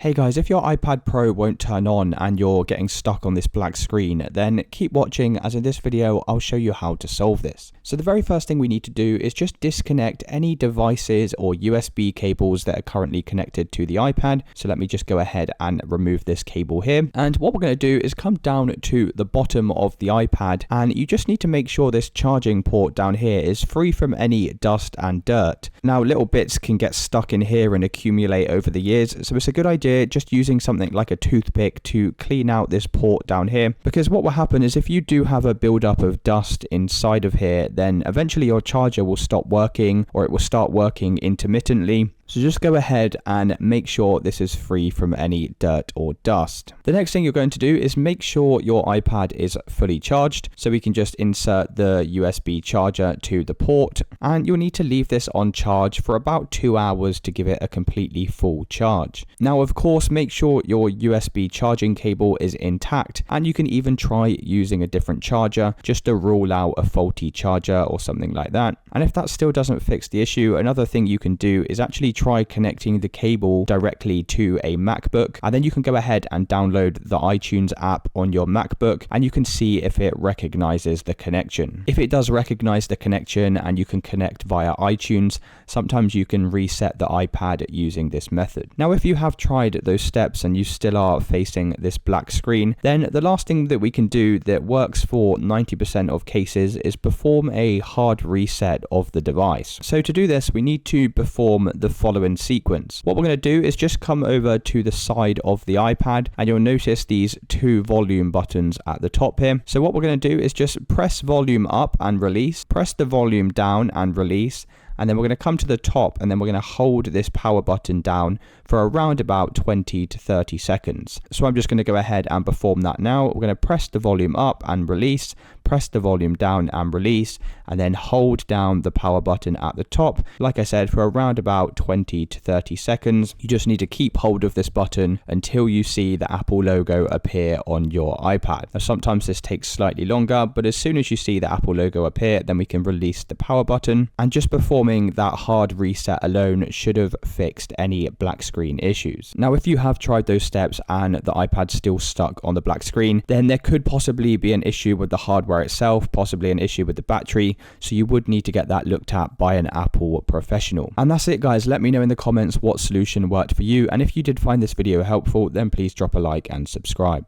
Hey guys, if your iPad Pro won't turn on and you're getting stuck on this black screen, then keep watching, as in this video I'll show you how to solve this. So the very first thing we need to do is just disconnect any devices or USB cables that are currently connected to the iPad. So let me just go ahead and remove this cable here. And what we're going to do is come down to the bottom of the iPad, and you just need to make sure this charging port down here is free from any dust and dirt. Now little bits can get stuck in here and accumulate over the years, so it's a good idea just using something like a toothpick to clean out this port down here, because what will happen is if you do have a buildup of dust inside of here, then eventually your charger will stop working, or it will start working intermittently. So just go ahead and make sure this is free from any dirt or dust. The next thing you're going to do is make sure your iPad is fully charged. So we can just insert the USB charger to the port, and you'll need to leave this on charge for about 2 hours to give it a completely full charge. Now, of course, make sure your USB charging cable is intact, and you can even try using a different charger just to rule out a faulty charger or something like that. And if that still doesn't fix the issue, another thing you can do is actually try connecting the cable directly to a MacBook, and then you can go ahead and download the iTunes app on your MacBook, and you can see if it recognizes the connection. If it does recognize the connection and you can connect via iTunes, sometimes you can reset the iPad using this method. Now, if you have tried those steps and you still are facing this black screen, then the last thing that we can do that works for 90% of cases is perform a hard reset of the device. So to do this, we need to perform the following sequence. What we're going to do is just come over to the side of the iPad, and you'll notice these two volume buttons at the top here. So what we're going to do is just press volume up and release, press the volume down and release, and then we're going to come to the top, and then we're going to hold this power button down for around about 20 to 30 seconds. So I'm just going to go ahead and perform that now. We're going to press the volume up and release, press the volume down and release, and then hold down the power button at the top. Like I said, for around about 20 to 30 seconds. You just need to keep hold of this button until you see the Apple logo appear on your iPad. Now, sometimes this takes slightly longer, but as soon as you see the Apple logo appear, then we can release the power button. And just performing that hard reset alone should have fixed any black screen issues. Now, if you have tried those steps and the iPad's still stuck on the black screen, then there could possibly be an issue with the hardware itself, possibly an issue with the battery, so you would need to get that looked at by an Apple professional. And that's it, guys. Let me know in the comments what solution worked for you, and if you did find this video helpful, then please drop a like and subscribe.